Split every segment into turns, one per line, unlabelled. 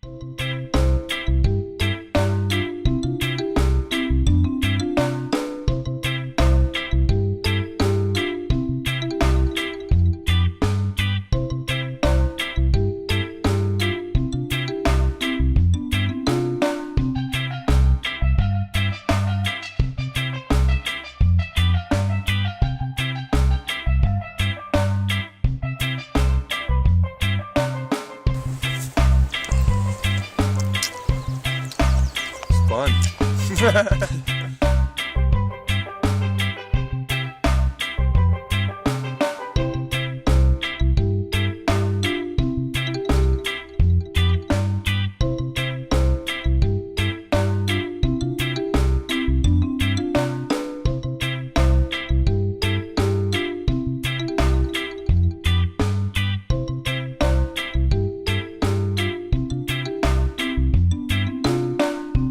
Fun.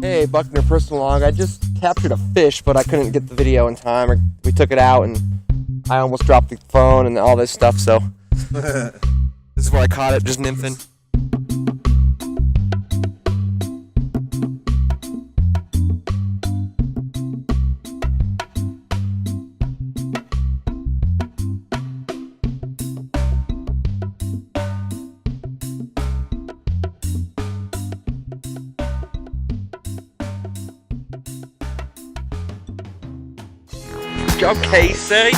Hey, Buckner personal log. I just captured a fish, but I couldn't get the video in time. Or we took it out, and I almost dropped the phone and all this stuff. So this is where I caught it, just nymphing. Go, Kasey.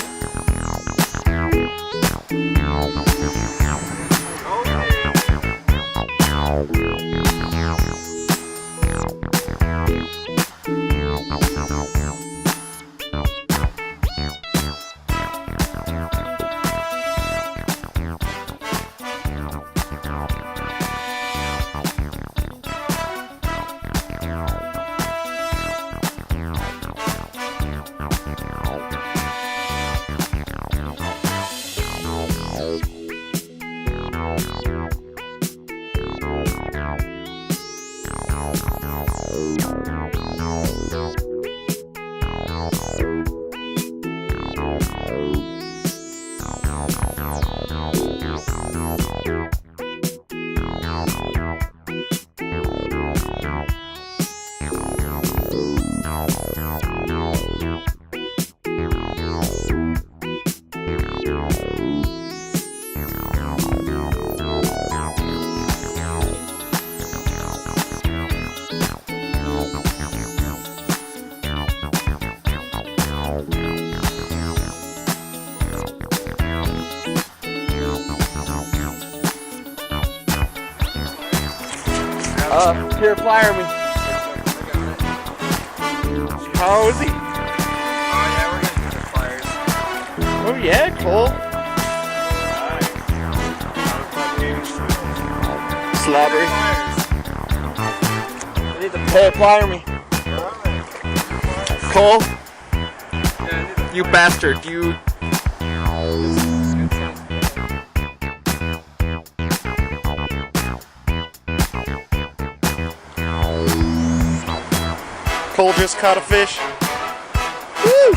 Here, flyer me. Cozy.
Oh yeah, we're gonna do the flyers.
Oh yeah, cool. Slobbery. I need to pay flyer me. Cole. You bastard. You. Cole just caught a fish. Woo!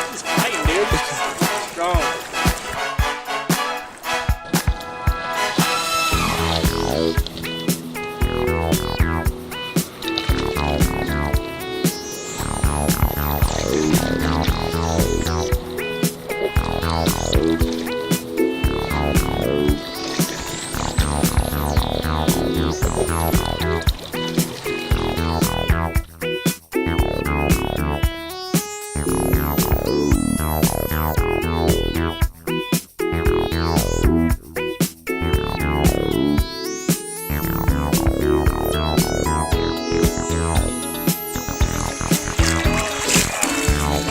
He's fighting, dude. Strong.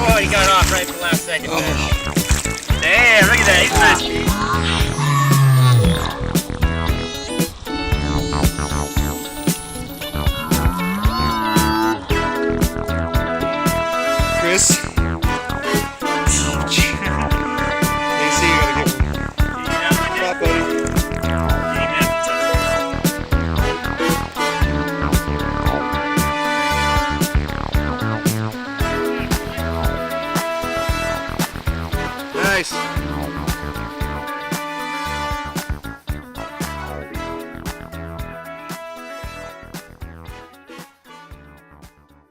Oh, he got off right for the last second. Oh. Damn, look at that. He's fishy.
Chris. Kasey, you gotta get one. Stop, buddy.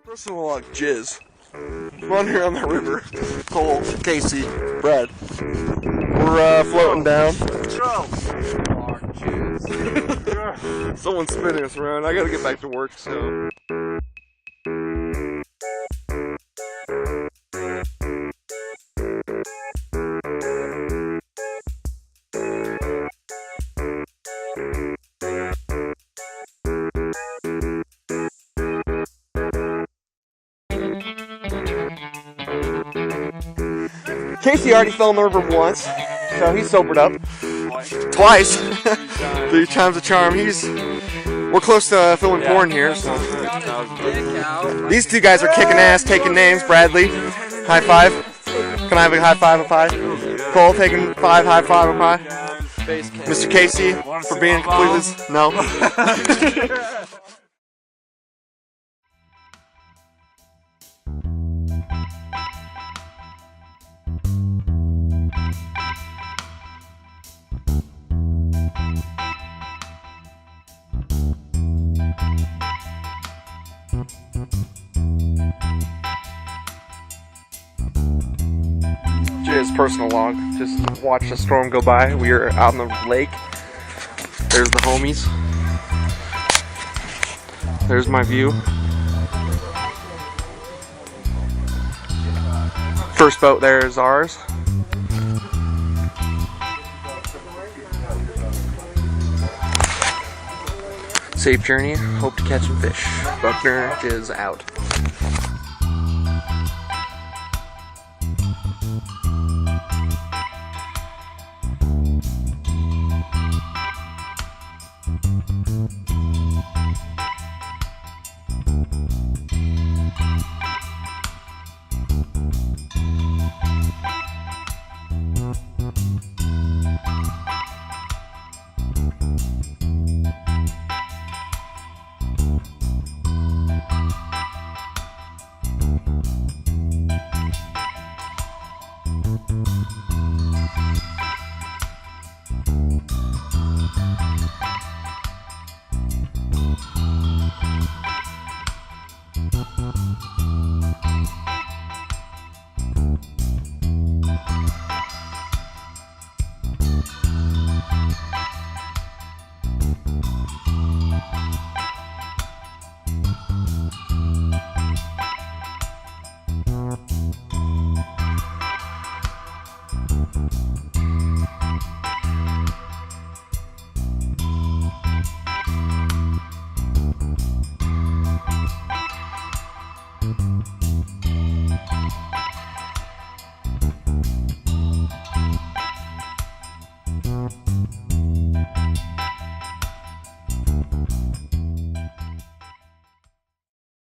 Personal log, Jizz. Run here on the river. Cole, Kasey, Brad. We're floating down. Someone's spinning us around. I gotta get back to work, so. Kasey already fell in the river once, so he's sobered up. Twice. 3 times a charm. We're close to filling corn here. So. These 2 guys are kicking ass, taking names. Bradley, high five. Can I have a high five of 5? Cole taking 5, high five of 5. Mr. Kasey for being completely no. Jizz personal log. Just watch the storm go by. We are out on the lake. There's the homies. There's my view. First boat there is ours. Safe journey. Hope to catch some fish. Buckner is out.